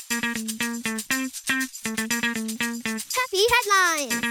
Happy headlines!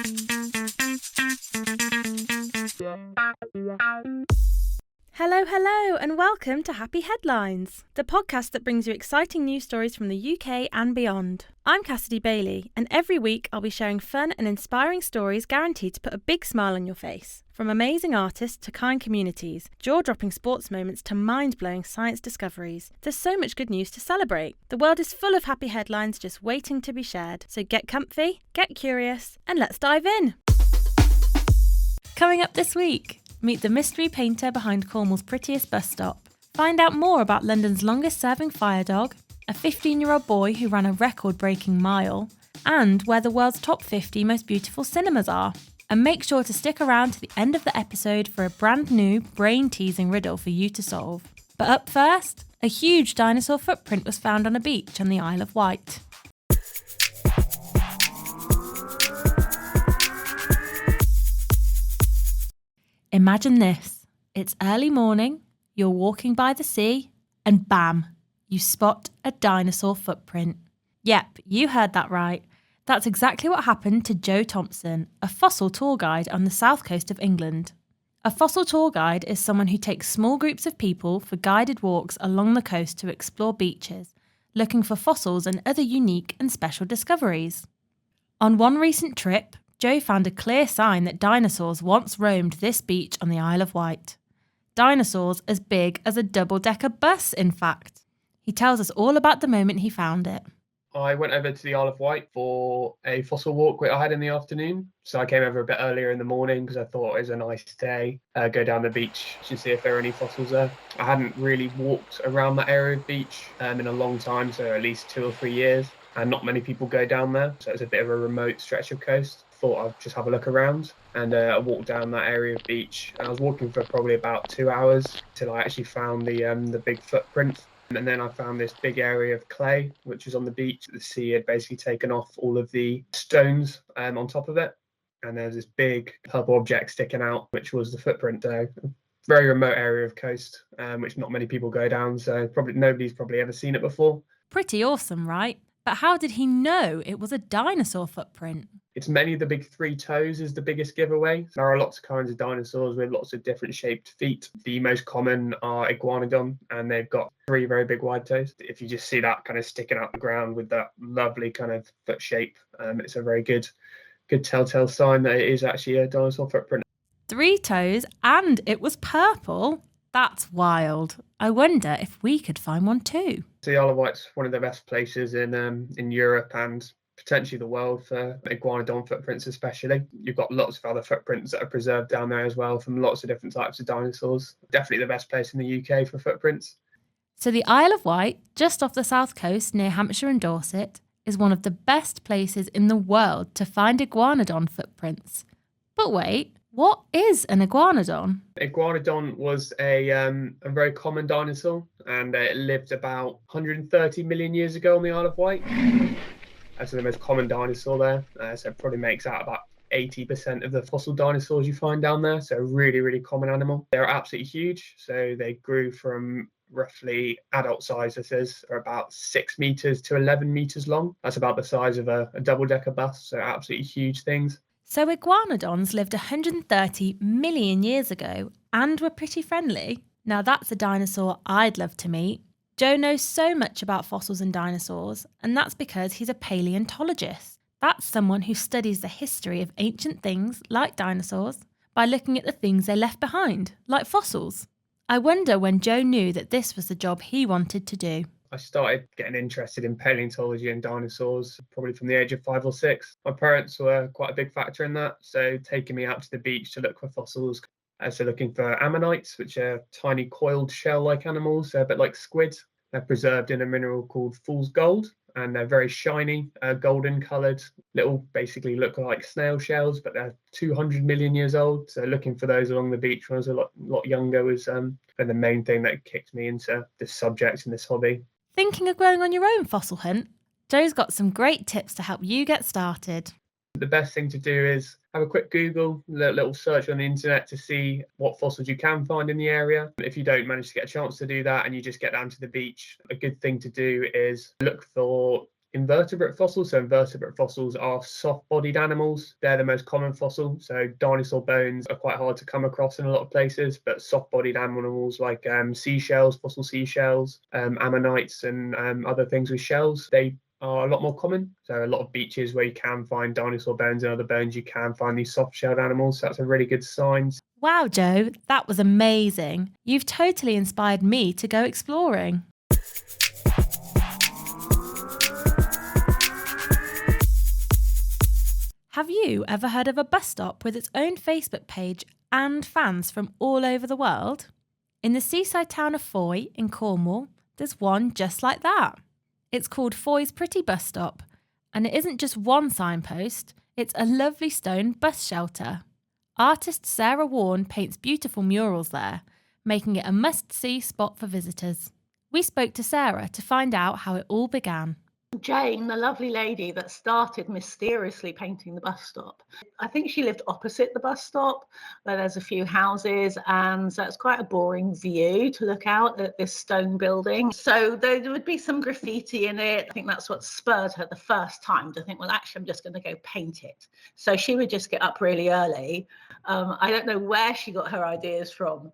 Hello, and welcome to Happy Headlines, the podcast that brings you exciting news stories from the UK and beyond. I'm Cassidy Bailey, and every week I'll be sharing fun and inspiring stories guaranteed to put a big smile on your face. From amazing artists to kind communities, jaw-dropping sports moments to mind-blowing science discoveries, there's so much good news to celebrate. The world is full of happy headlines just waiting to be shared. So get comfy, get curious, and let's dive in. Coming up this week, meet the mystery painter behind Cornwall's prettiest bus stop. Find out more about London's longest-serving fire dog, a 15-year-old boy who ran a record-breaking mile, and where the world's top 50 most beautiful cinemas are. And make sure to stick around to the end of the episode for a brand new, brain-teasing riddle for you to solve. But up first, a huge dinosaur footprint was found on a beach on the Isle of Wight. Imagine this. It's early morning, you're walking by the sea, and bam, you spot a dinosaur footprint. Yep, you heard that right. That's exactly what happened to Joe Thompson, a fossil tour guide on the south coast of England. A fossil tour guide is someone who takes small groups of people for guided walks along the coast to explore beaches, looking for fossils and other unique and special discoveries. On one recent trip, Joe found a clear sign that dinosaurs once roamed this beach on the Isle of Wight. Dinosaurs as big as a double-decker bus, in fact. He tells us all about the moment he found it. I went over to the Isle of Wight for a fossil walk I had in the afternoon. So I came over a bit earlier in the morning because I thought it was a nice day. Go down the beach to see if there are any fossils there. I hadn't really walked around that area of beach in a long time, so at least 2 or 3 years. And not many people go down there. So it's a bit of a remote stretch of coast. Thought I'd just have a look around. And I walked down that area of beach. And I was walking for probably about 2 hours till I actually found the big footprint. And then I found this big area of clay, which was on the beach. The sea had basically taken off all of the stones on top of it. And there's this big purple object sticking out, which was the footprint. So a very remote area of coast, which not many people go down. So nobody's ever seen it before. Pretty awesome, right? But how did he know it was a dinosaur footprint? It's mainly the big 3 toes is the biggest giveaway. There are lots of kinds of dinosaurs with lots of different shaped feet. The most common are iguanodon, and they've got 3 very big wide toes. If you just see that kind of sticking out the ground with that lovely kind of foot shape, it's a very good telltale sign that it is actually a dinosaur footprint. 3 toes, and it was purple? That's wild. I wonder if we could find one too. So the Isle of Wight's one of the best places in Europe and potentially the world for iguanodon footprints especially. You've got lots of other footprints that are preserved down there as well from lots of different types of dinosaurs. Definitely the best place in the UK for footprints. So the Isle of Wight, just off the south coast near Hampshire and Dorset, is one of the best places in the world to find iguanodon footprints. But wait, what is an iguanodon? Iguanodon was a very common dinosaur, and it lived about 130 million years ago on the Isle of Wight. That's the most common dinosaur there. So it probably makes out about 80% of the fossil dinosaurs you find down there. So a really, really common animal. They're absolutely huge. So they grew from roughly adult size, this is, are about 6 meters to 11 meters long. That's about the size of a double-decker bus. So absolutely huge things. So iguanodons lived 130 million years ago and were pretty friendly. Now that's a dinosaur I'd love to meet. Joe knows so much about fossils and dinosaurs, and that's because he's a paleontologist. That's someone who studies the history of ancient things, like dinosaurs, by looking at the things they left behind, like fossils. I wonder when Joe knew that this was the job he wanted to do. I started getting interested in paleontology and dinosaurs probably from the age of 5 or 6. My parents were quite a big factor in that, so taking me out to the beach to look for fossils. So looking for ammonites, which are tiny coiled shell-like animals, a bit like squid. They're preserved in a mineral called fool's gold, and they're very shiny, golden coloured, basically look like snail shells, but they're 200 million years old. So looking for those along the beach when I was a lot younger was the main thing that kicked me into this subject and this hobby. Thinking of going on your own fossil hunt? Joe's got some great tips to help you get started. The best thing to do is have a quick Google, a little search on the internet to see what fossils you can find in the area. If you don't manage to get a chance to do that and you just get down to the beach, a good thing to do is look for invertebrate fossils. So invertebrate fossils are soft-bodied animals. They're the most common fossil. So dinosaur bones are quite hard to come across in a lot of places, but soft-bodied animals like seashells, fossil seashells, ammonites, and other things with shells, they are a lot more common. So a lot of beaches where you can find dinosaur bones and other bones, you can find these soft-shelled animals. So that's a really good sign. Wow, Joe, that was amazing. You've totally inspired me to go exploring. Have you ever heard of a bus stop with its own Facebook page and fans from all over the world? In the seaside town of Fowey in Cornwall, there's one just like that. It's called Fowey's Pretty Bus Stop, and it isn't just one signpost, it's a lovely stone bus shelter. Artist Sarah Worne paints beautiful murals there, making it a must-see spot for visitors. We spoke to Sarah to find out how it all began. Jane, the lovely lady that started mysteriously painting the bus stop, I think she lived opposite the bus stop where there's a few houses, and so it's quite a boring view to look out at this stone building. So there would be some graffiti in it. I think that's what spurred her the first time to think, well, actually, I'm just going to go paint it. So she would just get up really early. I don't know where she got her ideas from,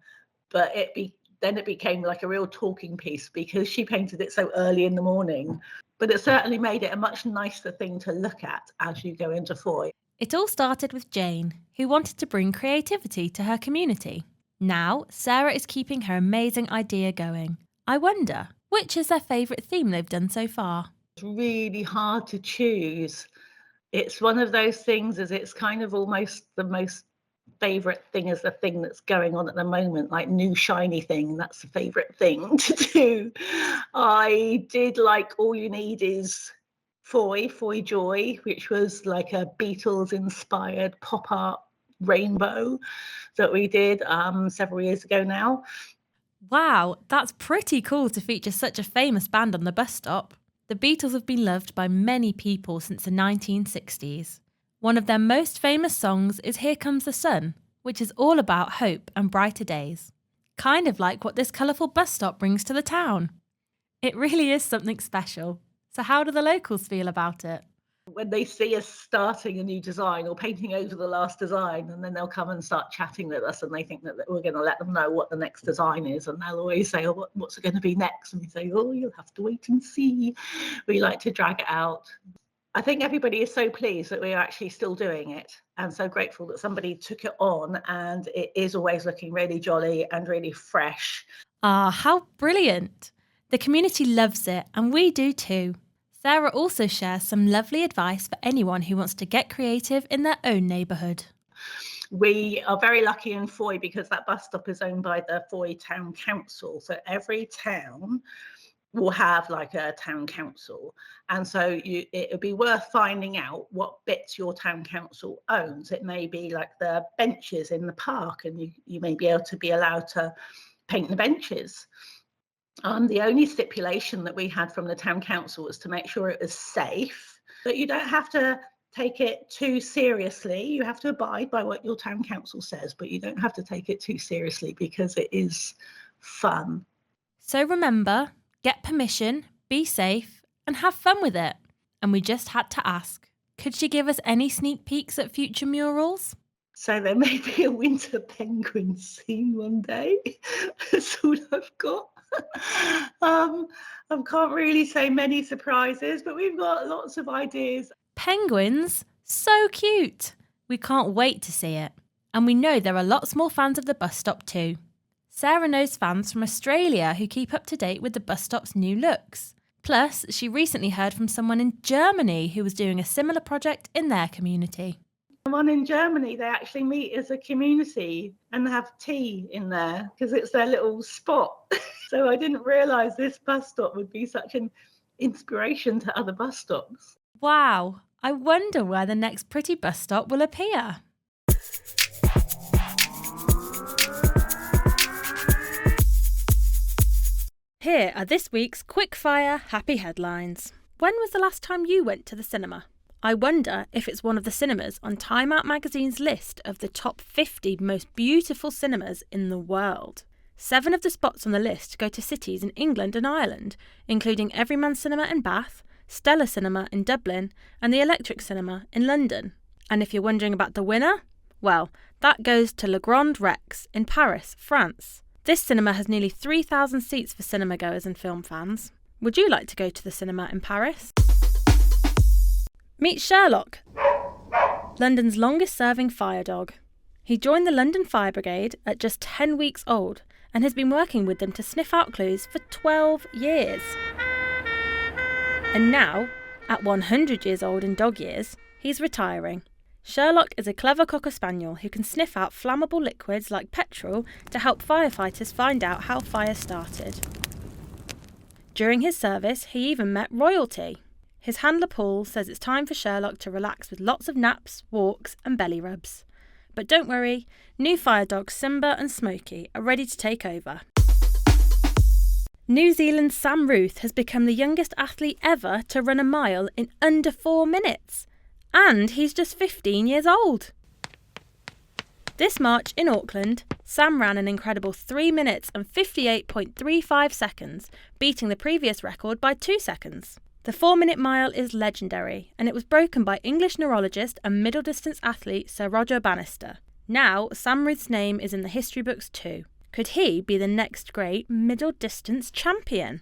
but then it became like a real talking piece because she painted it so early in the morning. But it certainly made it a much nicer thing to look at as you go into Fowey. It all started with Jane, who wanted to bring creativity to her community. Now, Sarah is keeping her amazing idea going. I wonder, which is their favourite theme they've done so far? It's really hard to choose. It's one of those things, as it's kind of almost the most favourite thing is the thing that's going on at the moment, like new shiny thing. That's the favourite thing to do. I did like All You Need Is Fowey Joy, which was like a Beatles inspired pop art rainbow that we did several years ago now. Wow, that's pretty cool to feature such a famous band on the bus stop. The Beatles have been loved by many people since the 1960s. One of their most famous songs is Here Comes the Sun, which is all about hope and brighter days. Kind of like what this colourful bus stop brings to the town. It really is something special. So how do the locals feel about it? When they see us starting a new design or painting over the last design, and then they'll come and start chatting with us, and they think that we're going to let them know what the next design is, and they'll always say, oh, what's it going to be next? And we say, oh, you'll have to wait and see. We like to drag it out. I think everybody is so pleased that we're actually still doing it, and so grateful that somebody took it on, and it is always looking really jolly and really fresh. Ah, how brilliant! The community loves it, and we do too. Sarah also shares some lovely advice for anyone who wants to get creative in their own neighbourhood. We are very lucky in Fowey because that bus stop is owned by the Fowey Town Council, so every town will have like a town council, and so it would be worth finding out what bits your town council owns. It may be like the benches in the park, and you may be able to be allowed to paint the benches. The only stipulation that we had from the town council was to make sure it was safe, but you don't have to take it too seriously. You have to abide by what your town council says, but you don't have to take it too seriously because it is fun. So remember, get permission, be safe, and have fun with it. And we just had to ask, could she give us any sneak peeks at future murals? So there may be a winter penguin scene one day. That's all I've got. I can't really say many surprises, but we've got lots of ideas. Penguins? So cute! We can't wait to see it. And we know there are lots more fans of the bus stop too. Sarah knows fans from Australia who keep up to date with the bus stop's new looks. Plus, she recently heard from someone in Germany who was doing a similar project in their community. Someone in Germany, they actually meet as a community and have tea in there because it's their little spot. So I didn't realise this bus stop would be such an inspiration to other bus stops. Wow, I wonder where the next pretty bus stop will appear. Here are this week's quickfire happy headlines. When was the last time you went to the cinema? I wonder if it's one of the cinemas on Time Out magazine's list of the top 50 most beautiful cinemas in the world. 7 of the spots on the list go to cities in England and Ireland, including Everyman Cinema in Bath, Stella Cinema in Dublin, and the Electric Cinema in London. And if you're wondering about the winner, well, that goes to Le Grand Rex in Paris, France. This cinema has nearly 3,000 seats for cinema goers and film fans. Would you like to go to the cinema in Paris? Meet Sherlock, London's longest-serving fire dog. He joined the London Fire Brigade at just 10 weeks old and has been working with them to sniff out clues for 12 years. And now, at 100 years old in dog years, he's retiring. Sherlock is a clever Cocker Spaniel who can sniff out flammable liquids like petrol to help firefighters find out how fire started. During his service, he even met royalty. His handler Paul says it's time for Sherlock to relax with lots of naps, walks and belly rubs. But don't worry, new fire dogs Simba and Smokey are ready to take over. New Zealand's Sam Ruth has become the youngest athlete ever to run a mile in under 4 minutes. And he's just 15 years old. This March in Auckland, Sam ran an incredible 3 minutes and 58.35 seconds, beating the previous record by 2 seconds. The 4-minute mile is legendary, and it was broken by English neurologist and middle distance athlete Sir Roger Bannister. Now, Sam Ruth's name is in the history books too. Could he be the next great middle distance champion?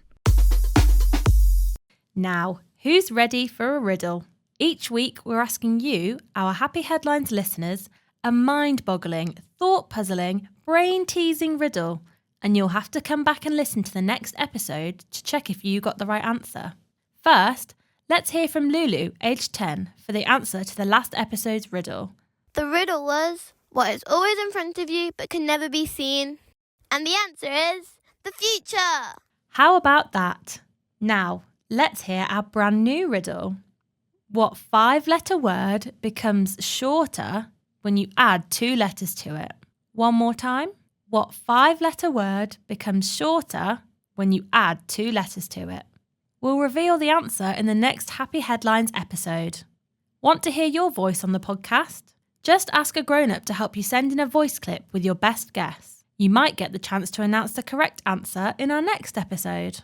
Now, who's ready for a riddle? Each week, we're asking you, our Happy Headlines listeners, a mind-boggling, thought-puzzling, brain-teasing riddle, and you'll have to come back and listen to the next episode to check if you got the right answer. First, let's hear from Lulu, aged 10, for the answer to the last episode's riddle. The riddle was, what is always in front of you but can never be seen? And the answer is, the future! How about that? Now, let's hear our brand new riddle. What 5-letter word becomes shorter when you add 2 letters to it? One more time. What 5-letter word becomes shorter when you add 2 letters to it? We'll reveal the answer in the next Happy Headlines episode. Want to hear your voice on the podcast? Just ask a grown-up to help you send in a voice clip with your best guess. You might get the chance to announce the correct answer in our next episode.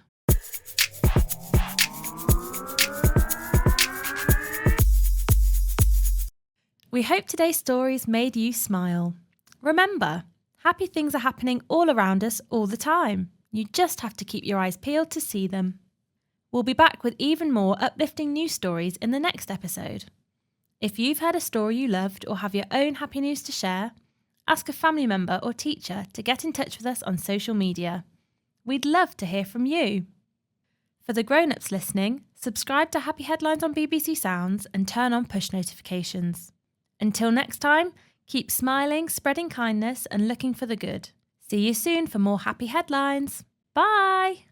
We hope today's stories made you smile. Remember, happy things are happening all around us all the time. You just have to keep your eyes peeled to see them. We'll be back with even more uplifting news stories in the next episode. If you've heard a story you loved or have your own happy news to share, ask a family member or teacher to get in touch with us on social media. We'd love to hear from you. For the grown-ups listening, subscribe to Happy Headlines on BBC Sounds and turn on push notifications. Until next time, keep smiling, spreading kindness and looking for the good. See you soon for more Happy Headlines. Bye!